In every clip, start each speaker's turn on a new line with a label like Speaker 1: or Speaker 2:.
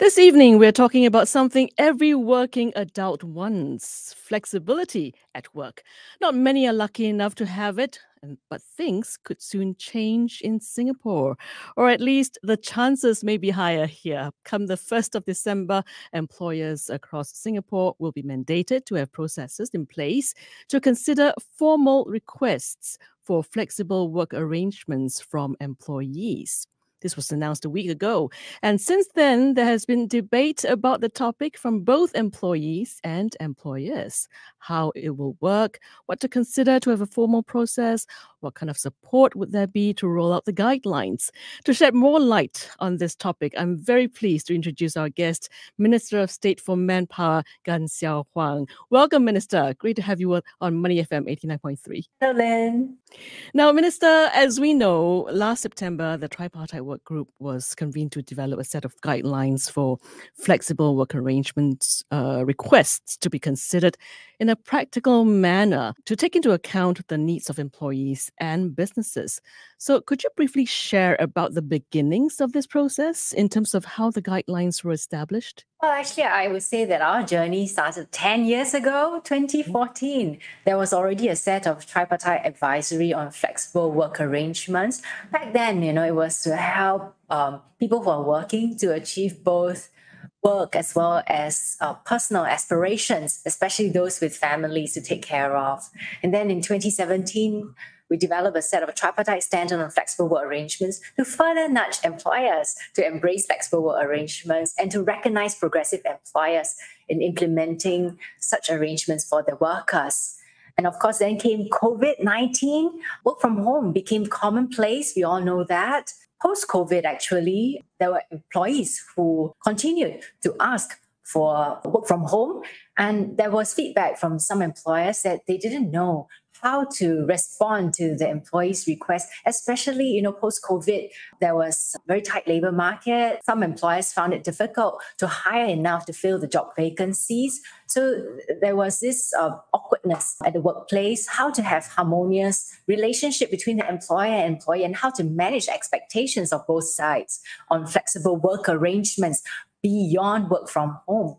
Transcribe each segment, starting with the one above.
Speaker 1: This evening, we're talking about something every working adult wants: flexibility at work. Not many are lucky enough to have it, but things could soon change in Singapore, or at least the chances may be higher here. Come the 1st of December, employers across Singapore will be mandated to have processes in place to consider formal requests for flexible work arrangements from employees. This was announced a week ago. And since then, there has been debate about the topic from both employees and employers: how it will work, what to consider to have a formal process, what kind of support would there be to roll out the guidelines. To shed more light on this topic, I'm very pleased to introduce our guest, Minister of State for Manpower, Gan Siow Huang. Welcome, Minister. Great to have you on Money FM 89.3.
Speaker 2: Hello, Lynn.
Speaker 1: Now, Minister, as we know, last September, the Tripartite Work Group was convened to develop a set of guidelines for flexible work arrangements requests to be considered in a practical manner to take into account the needs of employees and businesses. So could you briefly share about the beginnings of this process in terms of how the guidelines were established?
Speaker 2: Well, actually, I would say that our journey started 10 years ago, 2014. There was already a set of tripartite advisory on flexible work arrangements. Back then, it was to help people who are working to achieve both work as well as personal aspirations, especially those with families to take care of. And then in 2017, we developed a set of tripartite standard on flexible work arrangements to further nudge employers to embrace flexible work arrangements and to recognize progressive employers in implementing such arrangements for their workers. And of course, then came COVID-19. Work from home became commonplace. We all know that. Post-COVID, actually, there were employees who continued to ask for work from home. And there was feedback from some employers that they didn't know how to respond to the employees' request, especially, post-COVID, there was a very tight labor market. Some employers found it difficult to hire enough to fill the job vacancies. So there was this awkwardness at the workplace, how to have harmonious relationship between the employer and employee, and how to manage expectations of both sides on flexible work arrangements beyond work from home.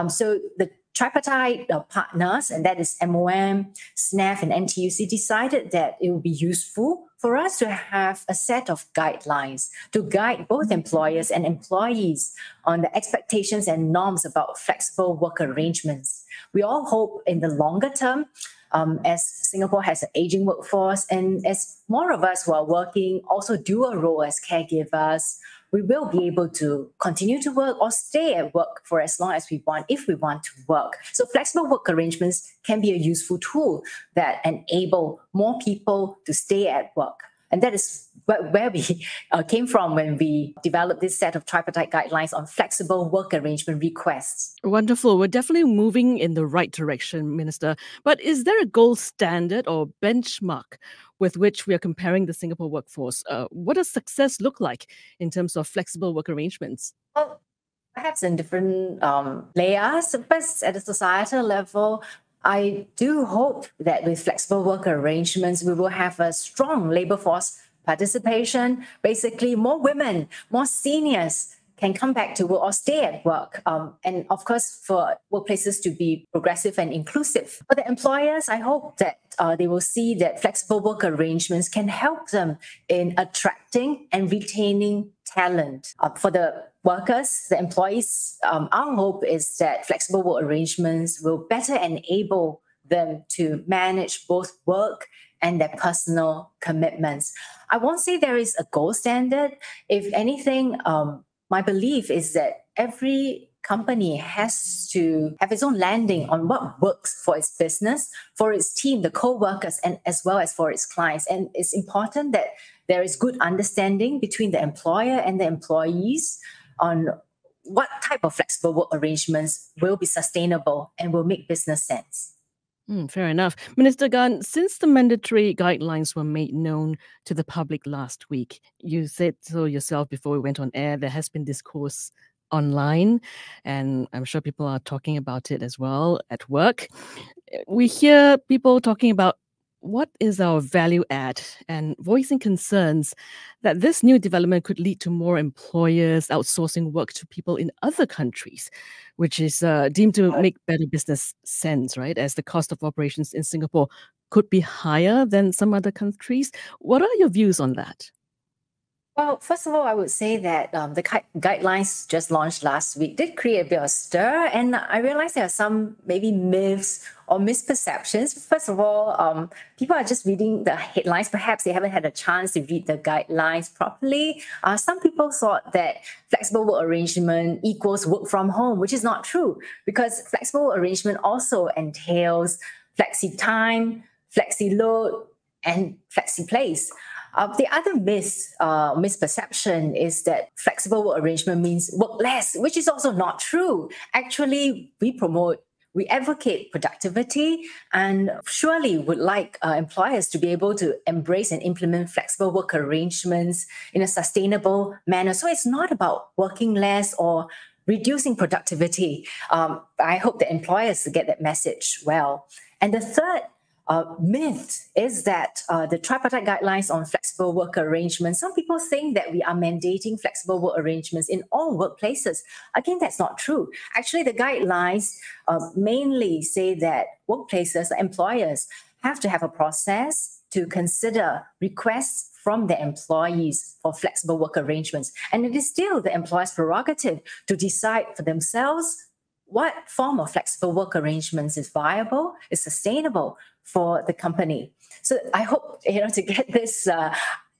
Speaker 2: So the tripartite partners, and that is MOM, SNAF, and NTUC, decided that it would be useful for us to have a set of guidelines to guide both employers and employees on the expectations and norms about flexible work arrangements. We all hope in the longer term, as Singapore has an aging workforce, and as more of us who are working also do a role as caregivers, we will be able to continue to work or stay at work for as long as we want, if we want to work. So flexible work arrangements can be a useful tool that enable more people to stay at work. And that is where we came from when we developed this set of tripartite guidelines on flexible work arrangement requests.
Speaker 1: Wonderful. We're definitely moving in the right direction, Minister. But is there a gold standard or benchmark with which we are comparing the Singapore workforce? What does success look like in terms of flexible work arrangements?
Speaker 2: Well, perhaps in different layers, but at a societal level, I do hope that with flexible work arrangements, we will have a strong labor force participation. Basically, more women, more seniors can come back to work or stay at work. And of course, for workplaces to be progressive and inclusive. For the employers, I hope that they will see that flexible work arrangements can help them in attracting and retaining talent. For the workers, the employees, our hope is that flexible work arrangements will better enable them to manage both work and their personal commitments. I won't say there is a gold standard. If anything, my belief is that every company has to have its own landing on what works for its business, for its team, the co-workers, and as well as for its clients. And it's important that there is good understanding between the employer and the employees on what type of flexible work arrangements will be sustainable and will make business sense.
Speaker 1: Fair enough. Minister Gan, since the mandatory guidelines were made known to the public last week, you said so yourself before we went on air, there has been discourse online, and I'm sure people are talking about it as well at work. We hear people talking about what is our value add and voicing concerns that this new development could lead to more employers outsourcing work to people in other countries, which is deemed to make better business sense, right? As the cost of operations in Singapore could be higher than some other countries. What are your views on that?
Speaker 2: Well, first of all, I would say that the guidelines just launched last week did create a bit of stir, and I realized there are some maybe myths or misperceptions. First of all, people are just reading the headlines. Perhaps they haven't had a chance to read the guidelines properly. Some people thought that flexible work arrangement equals work from home, which is not true, because flexible arrangement also entails flexi time, flexi load, and flexi place. The other misperception is that flexible work arrangement means work less, which is also not true. Actually, we advocate productivity and surely would like employers to be able to embrace and implement flexible work arrangements in a sustainable manner. So it's not about working less or reducing productivity. I hope that employers get that message well. And the third myth is that the tripartite guidelines on flexible work arrangements, some people think that we are mandating flexible work arrangements in all workplaces. Again, that's not true. Actually, the guidelines mainly say that workplaces, employers, have to have a process to consider requests from their employees for flexible work arrangements. And it is still the employer's prerogative to decide for themselves what form of flexible work arrangements is viable, is sustainable for the company. So I hope to get this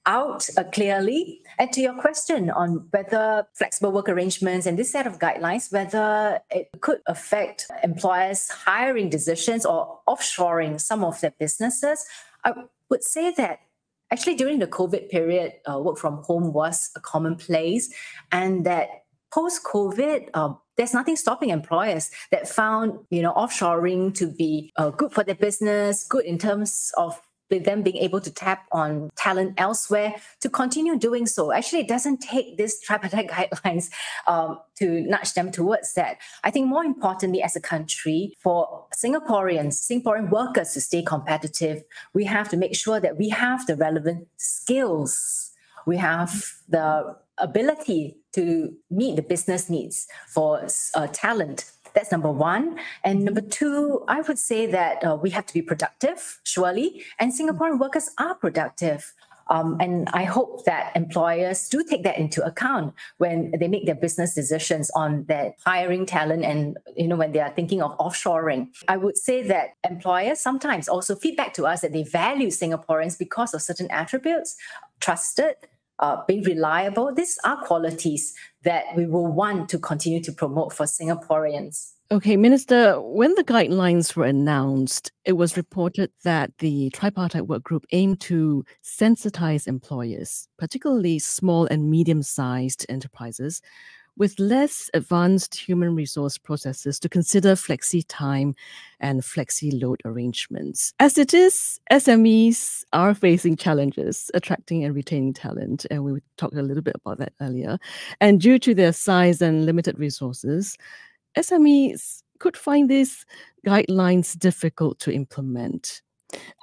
Speaker 2: out clearly. And to your question on whether flexible work arrangements and this set of guidelines, whether it could affect employers' hiring decisions or offshoring some of their businesses, I would say that actually during the COVID period, work from home was a commonplace, and that post-COVID, there's nothing stopping employers that found, offshoring to be good for their business, good in terms of them being able to tap on talent elsewhere, to continue doing so. Actually, it doesn't take these tripartite guidelines to nudge them towards that. I think more importantly, as a country, for Singaporean workers to stay competitive, we have to make sure that we have the relevant skills. We have the ability to meet the business needs for talent. That's number one. And number two, I would say that we have to be productive, surely, and Singaporean workers are productive. And I hope that employers do take that into account when they make their business decisions on their hiring talent and, when they are thinking of offshoring. I would say that employers sometimes also feedback to us that they value Singaporeans because of certain attributes, trusted, being reliable. These are qualities that we will want to continue to promote for Singaporeans.
Speaker 1: Okay, Minister, when the guidelines were announced, it was reported that the tripartite work group aimed to sensitize employers, particularly small and medium-sized enterprises, with less advanced human resource processes to consider flexi time and flexi load arrangements. As it is, SMEs are facing challenges attracting and retaining talent, and we talked a little bit about that earlier. And due to their size and limited resources, SMEs could find these guidelines difficult to implement.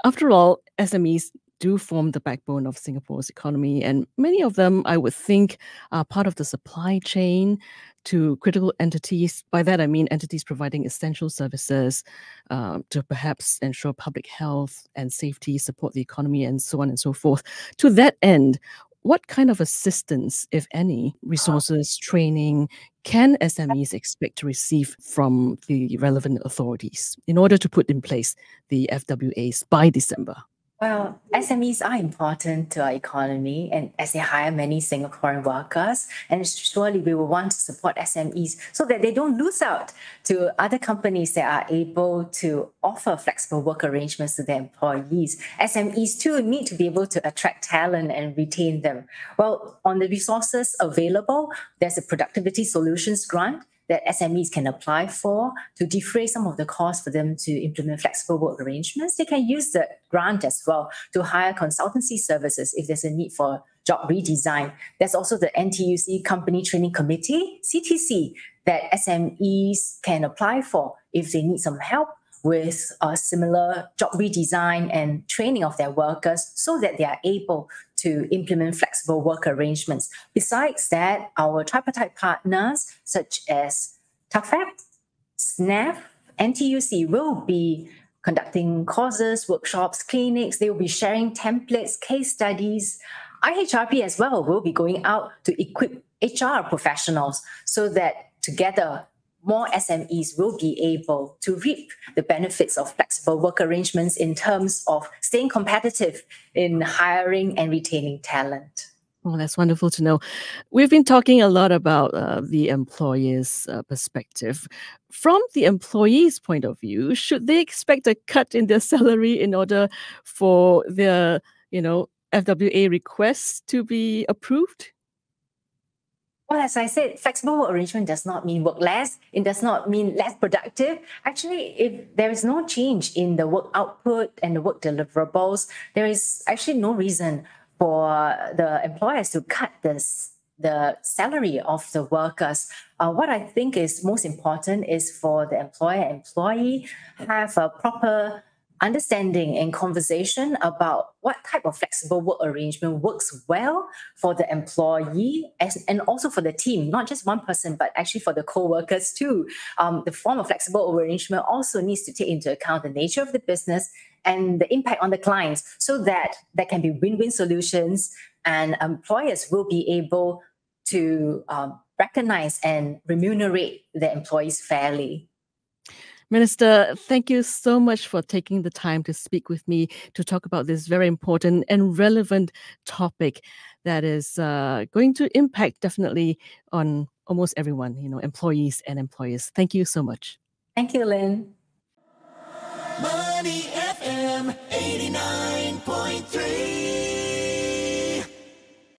Speaker 1: After all, SMEs do form the backbone of Singapore's economy, and many of them, I would think, are part of the supply chain to critical entities. By that, I mean entities providing essential services to perhaps ensure public health and safety, support the economy, and so on and so forth. To that end, what kind of assistance, if any, resources, training, can SMEs expect to receive from the relevant authorities in order to put in place the FWAs by December?
Speaker 2: Well, SMEs are important to our economy, and as they hire many Singaporean workers, and surely we will want to support SMEs so that they don't lose out to other companies that are able to offer flexible work arrangements to their employees. SMEs too need to be able to attract talent and retain them. Well, on the resources available, there's a productivity solutions grant that SMEs can apply for to defray some of the costs for them to implement flexible work arrangements. They can use the grant as well to hire consultancy services if there's a need for job redesign. There's also the NTUC Company Training Committee, CTC, that SMEs can apply for if they need some help with a similar job redesign and training of their workers so that they are able to implement flexible work arrangements. Besides that, our tripartite partners such as TAFAP, SNAF, NTUC will be conducting courses, workshops, clinics. They will be sharing templates, case studies. IHRP as well will be going out to equip HR professionals so that together more SMEs will be able to reap the benefits of flexible work arrangements in terms of staying competitive in hiring and retaining talent.
Speaker 1: Oh, that's wonderful to know. We've been talking a lot about the employer's perspective. From the employee's point of view, should they expect a cut in their salary in order for their, FWA requests to be approved?
Speaker 2: Well, as I said, flexible work arrangement does not mean work less. It does not mean less productive. Actually, if there is no change in the work output and the work deliverables, there is actually no reason for the employers to cut the salary of the workers. What I think is most important is for the employer-employee have a proper understanding and conversation about what type of flexible work arrangement works well for the employee and also for the team, not just one person, but actually for the co-workers too. The form of flexible arrangement also needs to take into account the nature of the business and the impact on the clients so that there can be win-win solutions and employers will be able to recognize and remunerate the employees fairly.
Speaker 1: Minister, thank you so much for taking the time to speak with me to talk about this very important and relevant topic that is going to impact definitely on almost everyone, employees and employers. Thank you so much.
Speaker 2: Thank you, Lynn.
Speaker 3: Money FM 89.3